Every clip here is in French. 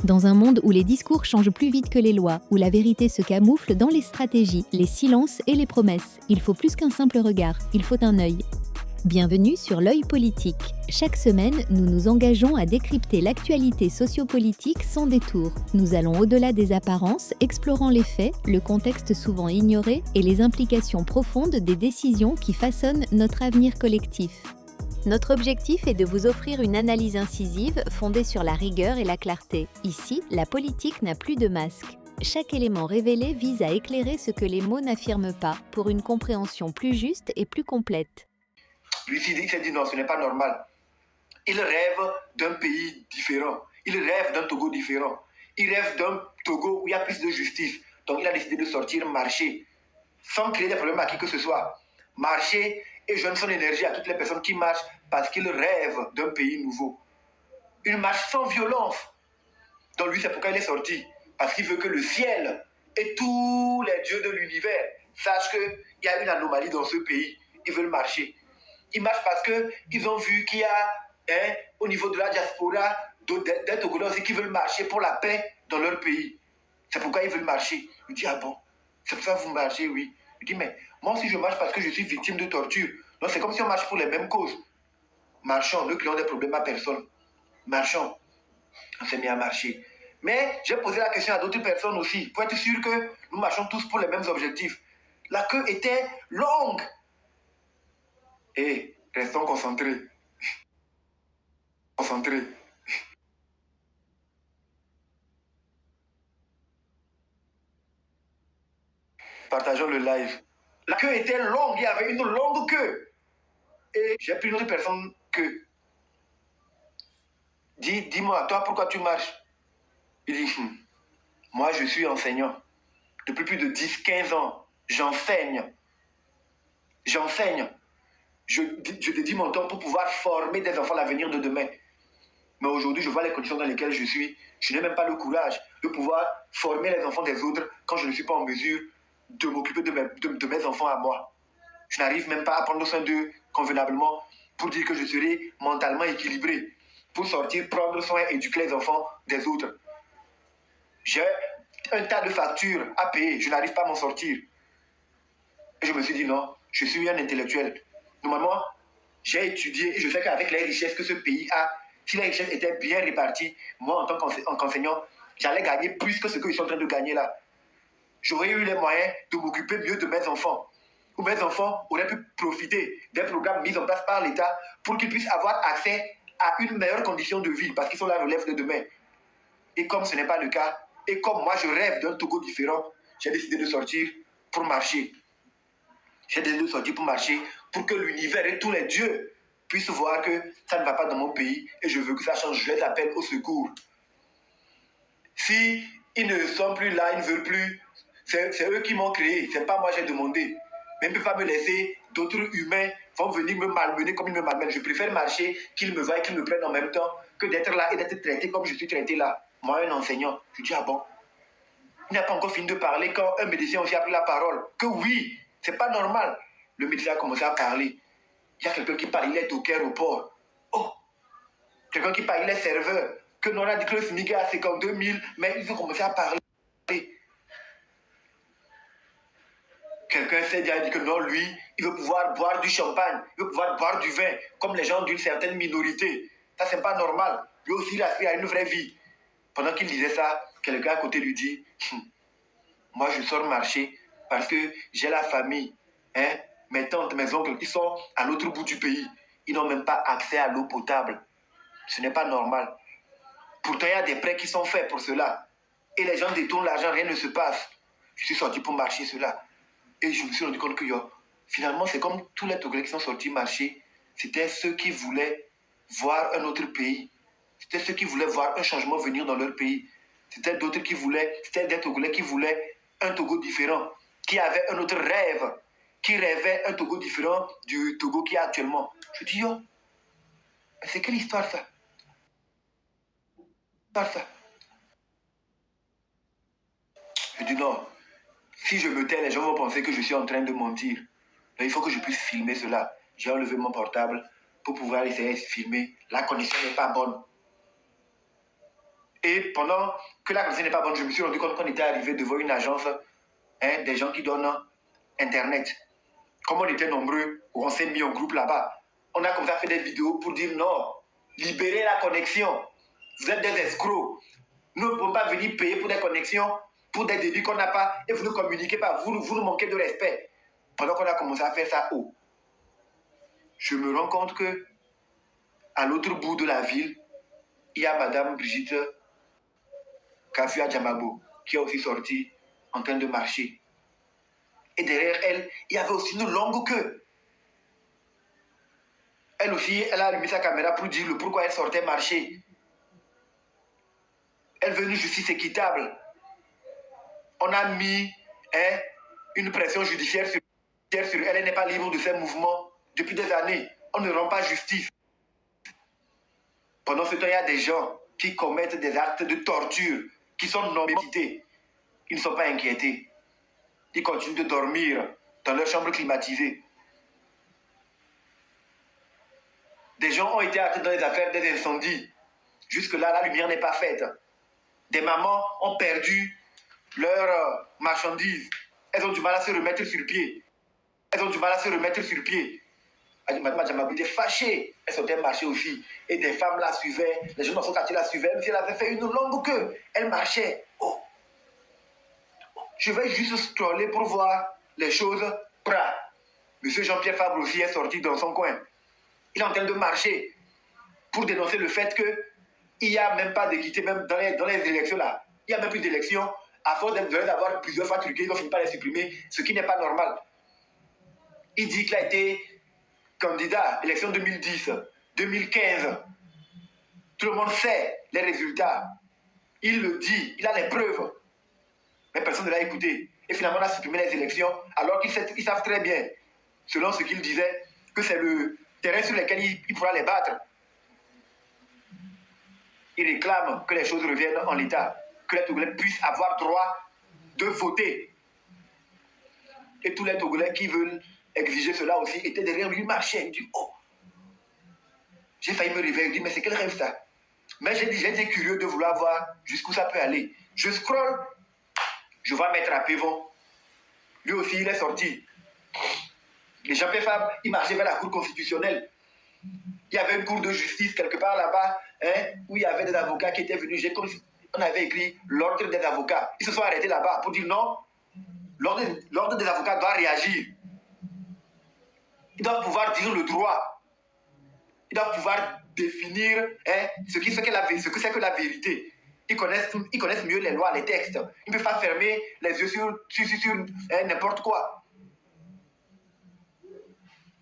Dans un monde où les discours changent plus vite que les lois, où la vérité se camoufle dans les stratégies, les silences et les promesses, il faut plus qu'un simple regard, il faut un œil. Bienvenue sur l'œil politique. Chaque semaine, nous nous engageons à décrypter l'actualité sociopolitique sans détour. Nous allons au-delà des apparences, explorant les faits, le contexte souvent ignoré et les implications profondes des décisions qui façonnent notre avenir collectif. Notre objectif est de vous offrir une analyse incisive fondée sur la rigueur et la clarté. Ici, la politique n'a plus de masque. Chaque élément révélé vise à éclairer ce que les mots n'affirment pas, pour une compréhension plus juste et plus complète. Lui, il s'est dit non, ce n'est pas normal. Il rêve d'un pays différent. Il rêve d'un Togo différent. Il rêve d'un Togo où il y a plus de justice. Donc il a décidé de sortir marcher, sans créer des problèmes à qui que ce soit. Marcher et donner son énergie à toutes les personnes qui marchent parce qu'ils rêvent d'un pays nouveau. Une marche sans violence. Donc lui, c'est pourquoi il est sorti. Parce qu'il veut que le ciel et tous les dieux de l'univers sachent qu'il y a une anomalie dans ce pays. Ils veulent marcher. Ils marchent parce qu'ils ont vu qu'il y a, au niveau de la diaspora, des Togolais aussi qui veulent marcher pour la paix dans leur pays. C'est pourquoi ils veulent marcher. Je dis, ah bon, c'est pour ça que vous marchez, oui. Je dis, mais moi aussi je marche parce que je suis victime de torture. Donc c'est comme si on marche pour les mêmes causes. Marchons, ne créons des problèmes à personne. Marchons. On s'est mis à marcher. Mais j'ai posé la question à d'autres personnes aussi, pour être sûr que nous marchons tous pour les mêmes objectifs. La queue était longue. Et restons concentrés. Concentrés. Partageons le live. La queue était longue, il y avait une longue queue. Et j'ai pris une autre personne que. Dis-moi, toi, pourquoi tu marches? Il dit, moi, je suis enseignant. Depuis plus de 10, 15 ans, j'enseigne. J'enseigne. Je dédie mon temps pour pouvoir former des enfants à l'avenir de demain. Mais aujourd'hui, je vois les conditions dans lesquelles je suis. Je n'ai même pas le courage de pouvoir former les enfants des autres quand je ne suis pas en mesure de m'occuper de mes enfants à moi. Je n'arrive même pas à prendre soin d'eux convenablement pour dire que je serai mentalement équilibré, pour sortir, prendre soin et éduquer les enfants des autres. J'ai un tas de factures à payer, je n'arrive pas à m'en sortir. Et je me suis dit non, je suis un intellectuel. Normalement, j'ai étudié et je sais qu'avec les richesses que ce pays a, si les richesses étaient bien réparties, moi en tant qu'enseignant, j'allais gagner plus que ce qu'ils sont en train de gagner là. J'aurais eu les moyens de m'occuper mieux de mes enfants. Ou mes enfants auraient pu profiter des programmes mis en place par l'État pour qu'ils puissent avoir accès à une meilleure condition de vie parce qu'ils sont la relève de demain. Et comme ce n'est pas le cas, et comme moi je rêve d'un Togo différent, j'ai décidé de sortir pour marcher. J'ai décidé de sortir pour marcher pour que l'univers et tous les dieux puissent voir que ça ne va pas dans mon pays et je veux que ça change. Je les appelle au secours. Si ils ne sont plus là, ils ne veulent plus, c'est eux qui m'ont créé, c'est pas moi j'ai demandé. Mais ils ne peuvent pas me laisser, d'autres humains vont venir me malmener comme ils me malmènent. Je préfère marcher, qu'ils me voient et qu'ils me prennent en même temps que d'être là et d'être traité comme je suis traité là. Moi, un enseignant, je dis, ah bon, il n'a pas encore fini de parler quand un médecin aussi a pris la parole. Que oui, c'est pas normal. Le médecin a commencé à parler. Il y a quelqu'un qui parle, il est au aéroport. Oh, quelqu'un qui parle, il est serveur. Que non, on a dit que le SMIC est à 52 000, mais ils ont commencé à parler. Quelqu'un s'est dit que non, lui, il veut pouvoir boire du champagne, il veut pouvoir boire du vin, comme les gens d'une certaine minorité. Ça, c'est pas normal. Lui aussi, il aspire à une vraie vie. Pendant qu'il disait ça, quelqu'un à côté lui dit, moi, je sors marcher parce que j'ai la famille. Hein? Mes tantes, mes oncles, ils sont à l'autre bout du pays. Ils n'ont même pas accès à l'eau potable. Ce n'est pas normal. Pourtant, il y a des prêts qui sont faits pour cela. Et les gens détournent l'argent, rien ne se passe. Je suis sorti pour marcher cela. Et je me suis rendu compte que finalement, c'est comme tous les Togolais qui sont sortis marcher. C'était ceux qui voulaient voir un autre pays. C'était ceux qui voulaient voir un changement venir dans leur pays. C'était d'autres qui voulaient, c'était des Togolais qui voulaient un Togo différent, qui avaient un autre rêve, qui rêvaient un Togo différent du Togo qui est actuellement. Je dis, mais c'est quelle histoire ça? Ça. Je dis non. Si je me tais, les gens vont penser que je suis en train de mentir. Donc, il faut que je puisse filmer cela. J'ai enlevé mon portable pour pouvoir essayer de filmer. La connexion n'est pas bonne. Et pendant que la connexion n'est pas bonne, je me suis rendu compte qu'on était arrivé devant une agence, des gens qui donnent Internet. Comme on était nombreux, on s'est mis en groupe là-bas. On a commencé à faire des vidéos pour dire non, libérez la connexion. Vous êtes des escrocs. Nous ne pouvons pas venir payer pour des connexions, pour des débits qu'on n'a pas, et vous ne communiquez pas. Vous nous manquez de respect. Pendant qu'on a commencé à faire ça, je me rends compte que à l'autre bout de la ville, il y a Madame Brigitte Kafua Djamabo qui est aussi sortie en train de marcher. Et derrière elle, il y avait aussi une longue queue. Elle aussi, elle a allumé sa caméra pour dire le pourquoi elle sortait marcher. Elle veut une justice équitable. On a mis une pression judiciaire sur elle. Elle n'est pas libre de ses mouvements depuis des années. On ne rend pas justice. Pendant ce temps, il y a des gens qui commettent des actes de torture qui sont non médités. Ils ne sont pas inquiétés. Ils continuent de dormir dans leur chambre climatisée. Des gens ont été actés dans les affaires des incendies. Jusque-là, la lumière n'est pas faite. Des mamans ont perdu leurs marchandises. Elles ont du mal à se remettre sur pied. Madame Djamabou était fâchée. Elle sortait marcher aussi. Et des femmes la suivaient. Les gens dans son quartier la suivaient. Même si elle avait fait une longue queue. Elle marchait. Je vais juste scroller pour voir les choses. Monsieur Jean-Pierre Fabre aussi est sorti dans son coin. Il est en train de marcher pour dénoncer le fait qu'il n'y a même pas d'équité, même dans les élections là. Il n'y a même plus d'élections. À force d'avoir plusieurs fois truquées, ils ont fini par les supprimer, ce qui n'est pas normal. Il dit qu'il a été candidat, élection 2010, 2015. Tout le monde sait les résultats. Il le dit, il a les preuves. Mais personne ne l'a écouté. Et finalement, on a supprimé les élections, alors qu'ils savent très bien, selon ce qu'il disait, que c'est le terrain sur lequel il pourra les battre. Il réclame que les choses reviennent en l'état, que les Togolais puissent avoir droit de voter. Et tous les Togolais qui veulent exiger cela aussi étaient derrière lui, marchaient. Il dit, j'ai failli me réveiller, il dit, mais c'est quel rêve ça? Mais j'ai été curieux de vouloir voir jusqu'où ça peut aller. Je scrolle, je vois Maître Apévon. Lui aussi, il est sorti. Les Jean-Pierre Fabre, il marchait vers la cour constitutionnelle. Il y avait une cour de justice quelque part là-bas, où il y avait des avocats qui étaient venus. On avait écrit l'ordre des avocats. Ils se sont arrêtés là-bas pour dire non, l'ordre des avocats doit réagir. Ils doivent pouvoir dire le droit. Ils doivent pouvoir définir ce que c'est que la vérité. Ils connaissent mieux les lois, les textes. Ils ne peuvent pas fermer les yeux sur n'importe quoi.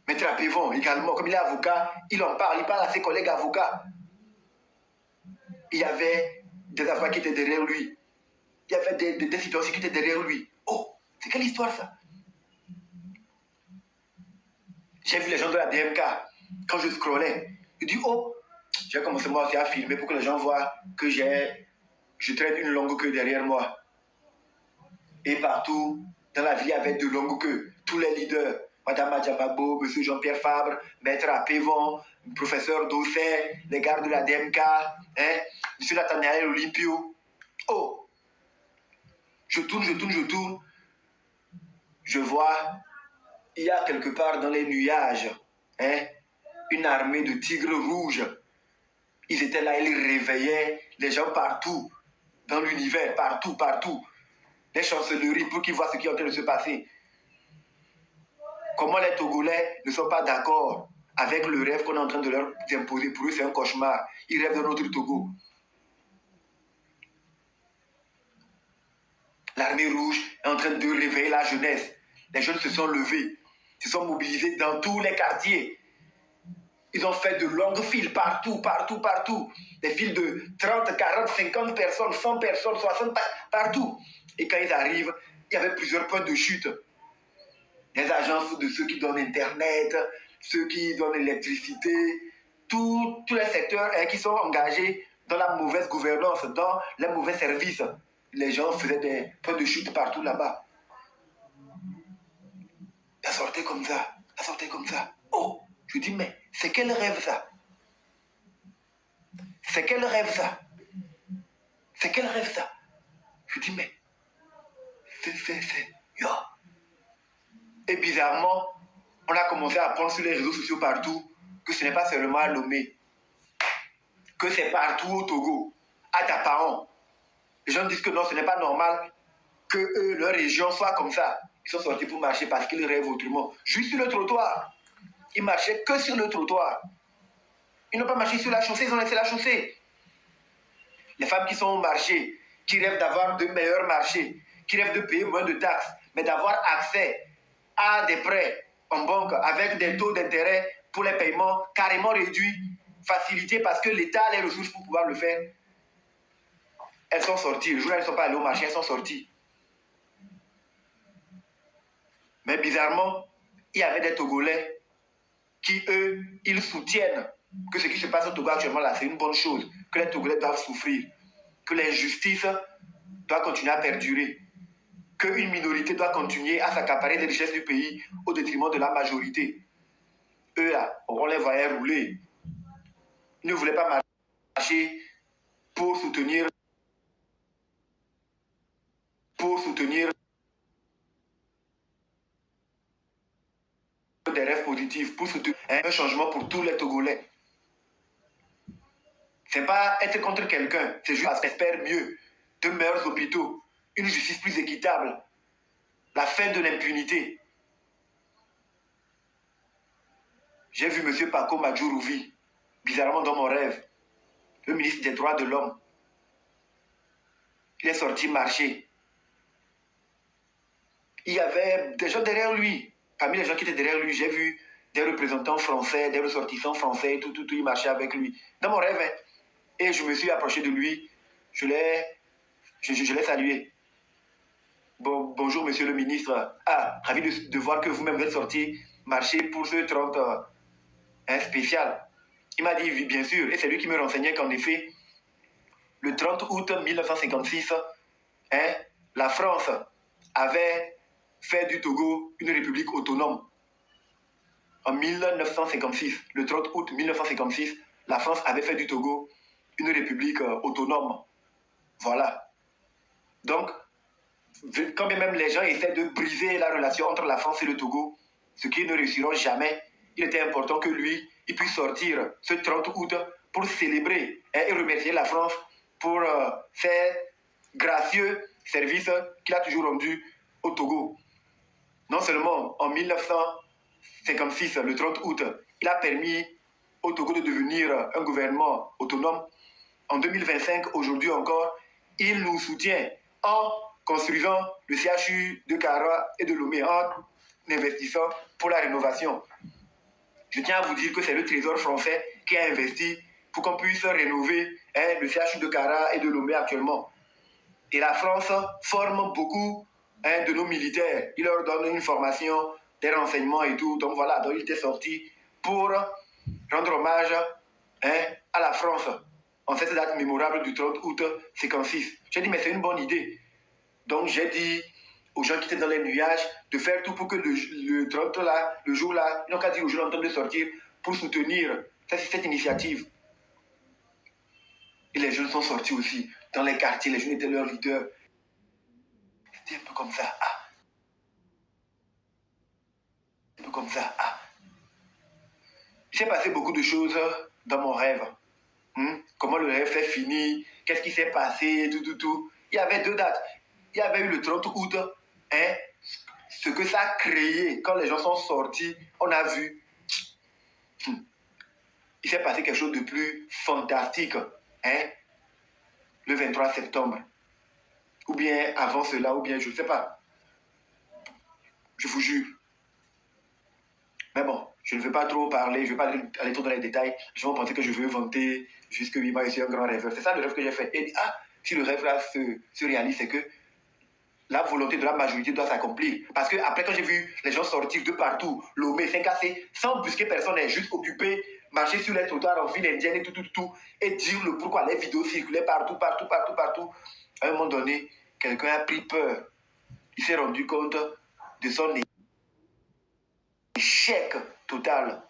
Maître Apévon également, comme il est avocat, il parle à ses collègues avocats. Il y avait des avocats qui étaient derrière lui. Il y avait des citoyens qui étaient derrière lui. C'est quelle histoire ça? J'ai vu les gens de la DMK, quand je scrollais, je dis j'ai commencé moi aussi à filmer pour que les gens voient que je traîne une longue queue derrière moi. Et partout, dans la ville, il y avait de longues queues. Tous les leaders, Madame Djamabo, Monsieur Jean-Pierre Fabre, Maître Apévon, Professeur Dosset, les gardes de la DMK, Monsieur Nathanaël Olympio. Je tourne. Je vois, il y a quelque part dans les nuages, une armée de tigres rouges. Ils étaient là, ils réveillaient les gens partout, dans l'univers, partout. Les chancelleries pour qu'ils voient ce qui est en train de se passer. Comment les Togolais ne sont pas d'accord avec le rêve qu'on est en train de leur imposer. Pour eux, c'est un cauchemar. Ils rêvent d'un autre Togo. L'armée rouge est en train de réveiller la jeunesse. Les jeunes se sont levés, se sont mobilisés dans tous les quartiers. Ils ont fait de longues files partout. Des files de 30, 40, 50 personnes, 100 personnes, 60, partout. Et quand ils arrivent, il y avait plusieurs points de chute. Les agences de ceux qui donnent Internet, ceux qui donnent l'électricité, tous les secteurs qui sont engagés dans la mauvaise gouvernance, dans les mauvais services. Les gens faisaient des points de chute partout là-bas. Ça sortait comme ça. Je dis, mais c'est quel rêve ça? C'est quel rêve ça? Je dis, mais yo. Et bizarrement, on a commencé à apprendre sur les réseaux sociaux partout que ce n'est pas seulement à Lomé, que c'est partout au Togo, à Tapahan. Les gens disent que non, ce n'est pas normal que leur région soit comme ça. Ils sont sortis pour marcher parce qu'ils rêvent autrement. Juste sur le trottoir. Ils marchaient que sur le trottoir. Ils n'ont pas marché sur la chaussée, ils ont laissé la chaussée. Les femmes qui sont au marché, qui rêvent d'avoir de meilleurs marchés, qui rêvent de payer moins de taxes, mais d'avoir accès à des prêts en banque avec des taux d'intérêt pour les paiements carrément réduits, facilités parce que l'État a les ressources pour pouvoir le faire. Elles sont sorties. Le jour où elles ne sont pas allées au marché, elles sont sorties. Mais bizarrement, il y avait des Togolais qui, eux, ils soutiennent que ce qui se passe au Togo actuellement là, c'est une bonne chose, que les Togolais doivent souffrir, que l'injustice doit continuer à perdurer, qu'une minorité doit continuer à s'accaparer des richesses du pays au détriment de la majorité. Eux là, on les voyait rouler. Ils ne voulaient pas marcher pour soutenir des rêves positifs, pour soutenir un changement pour tous les Togolais. C'est pas être contre quelqu'un, c'est juste parce qu'on espère mieux, de meilleurs hôpitaux, une justice plus équitable, la fin de l'impunité. J'ai vu M. Paco Madjourouvi, bizarrement dans mon rêve, le ministre des Droits de l'Homme. Il est sorti marcher. Il y avait des gens derrière lui. Parmi les gens qui étaient derrière lui, j'ai vu des représentants français, des ressortissants français, tout, il marchait avec lui. Dans mon rêve, hein. Et je me suis approché de lui, je l'ai salué. Bonjour, monsieur le ministre. Ah, ravi de voir que vous-même êtes sorti marcher pour ce 30 spécial. Il m'a dit, oui, bien sûr, et c'est lui qui me renseignait qu'en effet, le 30 août 1956, la France avait fait du Togo une république autonome. En 1956, le 30 août 1956, la France avait fait du Togo une république autonome. Voilà. Donc, quand bien même les gens essaient de briser la relation entre la France et le Togo, ce qu'ils ne réussiront jamais, il était important que lui, il puisse sortir ce 30 août pour célébrer et remercier la France pour ses gracieux services qu'il a toujours rendus au Togo. Non seulement en 1956, le 30 août, il a permis au Togo de devenir un gouvernement autonome. En 2025, aujourd'hui encore, il nous soutient en construisant le CHU de Kara et de Lomé, en investissant pour la rénovation. Je tiens à vous dire que c'est le Trésor français qui a investi pour qu'on puisse rénover le CHU de Kara et de Lomé actuellement. Et la France forme beaucoup de nos militaires. Il leur donne une formation, des renseignements et tout. Donc voilà, donc il était sorti pour rendre hommage à la France en cette date mémorable du 30 août 56. J'ai dit, mais c'est une bonne idée. Donc j'ai dit aux gens qui étaient dans les nuages de faire tout pour que le 30 là, le jour là, ils n'ont qu'à dire aux gens en train de sortir pour soutenir cette initiative. Et les jeunes sont sortis aussi. Dans les quartiers, les jeunes étaient leurs leaders. C'était un peu comme ça. Un peu comme ça. Il s'est passé beaucoup de choses dans mon rêve. Comment le rêve s'est fini, qu'est-ce qui s'est passé, tout. Il y avait 2 dates. Il y avait eu le 30 août, ce que ça a créé quand les gens sont sortis, on a vu. Il s'est passé quelque chose de plus fantastique, le 23 septembre. Ou bien avant cela, ou bien je ne sais pas. Je vous jure. Mais bon, je ne veux pas trop parler, je ne veux pas aller trop dans les détails. Les gens vont penser que je veux vanter, jusque oui, moi je suis un grand rêveur. C'est ça le rêve que j'ai fait. Et si le rêve là se réalise, c'est que la volonté de la majorité doit s'accomplir. Parce que après, quand j'ai vu les gens sortir de partout, Lomé, Saint-Cassé, sans brusquer personne, juste occupé, marcher sur les trottoirs en ville indienne et tout, et dire le pourquoi les vidéos circulaient partout. À un moment donné, quelqu'un a pris peur. Il s'est rendu compte de son échec total.